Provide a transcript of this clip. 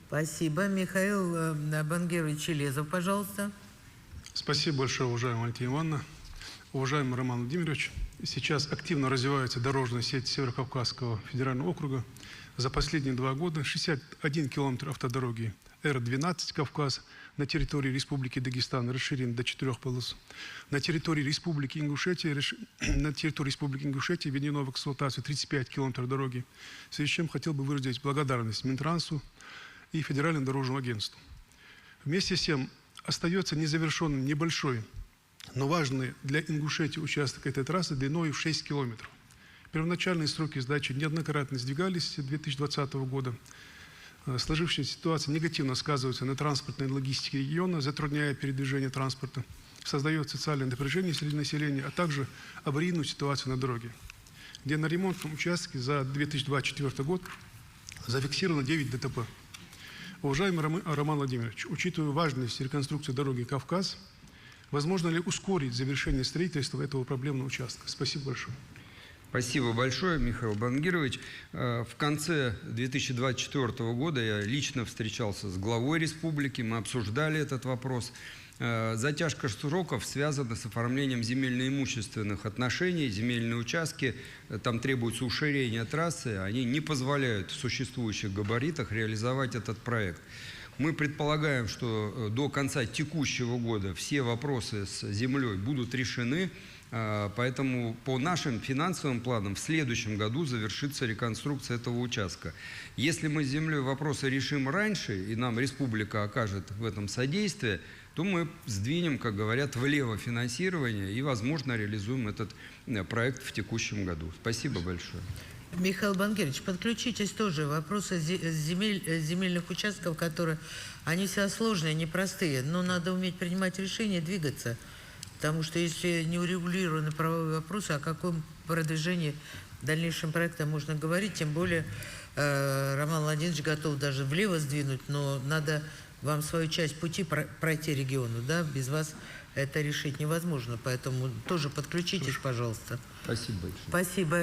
Спасибо. Михаил Бангирович Челезов, пожалуйста. Спасибо большое, уважаемая Валентина Ивановна. Уважаемый Роман Владимирович, сейчас активно развивается дорожная сеть Северокавказского федерального округа. За последние 2 года 61 километр автодороги Р-12 «Кавказ» на территории Республики Дагестан расширен до 4 полос. На территории Республики Ингушетия введено в эксплуатацию 35 километров дороги. В связи с чем хотел бы выразить благодарность Минтрансу и Федеральному дорожному агентству. Вместе с тем остается незавершенным небольшой, но важный для Ингушетии участок этой трассы длиной в 6 километров. Первоначальные сроки сдачи неоднократно сдвигались с 2020 года. Сложившаяся ситуация негативно сказывается на транспортной логистике региона, затрудняя передвижение транспорта, создает социальное напряжение среди населения, а также аварийную ситуацию на дороге, где на ремонтном участке за 2024 год зафиксировано 9 ДТП. Уважаемый Роман Владимирович, учитывая важность реконструкции дороги «Кавказ», возможно ли ускорить завершение строительства этого проблемного участка? Спасибо большое. Спасибо большое, Михаил Бангирович. В конце 2024 года я лично встречался с главой республики, мы обсуждали этот вопрос. Затяжка сроков связана с оформлением земельно-имущественных отношений, земельные участки, там требуется уширение трассы, они не позволяют в существующих габаритах реализовать этот проект. Мы предполагаем, что до конца текущего года все вопросы с землей будут решены, поэтому по нашим финансовым планам в следующем году завершится реконструкция этого участка. Если мы с землей вопросы решим раньше, и нам республика окажет в этом содействие, то мы сдвинем, как говорят, влево финансирование и, возможно, реализуем этот проект в текущем году. Спасибо большое. Михаил Бангирович, подключитесь тоже. Вопросы земельных участков, которые, они все сложные, непростые, но надо уметь принимать решения, двигаться. Потому что если не урегулированы правовые вопросы, о каком продвижении дальнейшим проектом можно говорить, тем более Роман Владимирович готов даже влево сдвинуть, но надо вам свою часть пути пройти региону, да, без вас это решить невозможно, поэтому тоже подключитесь, пожалуйста. Спасибо большое. Спасибо.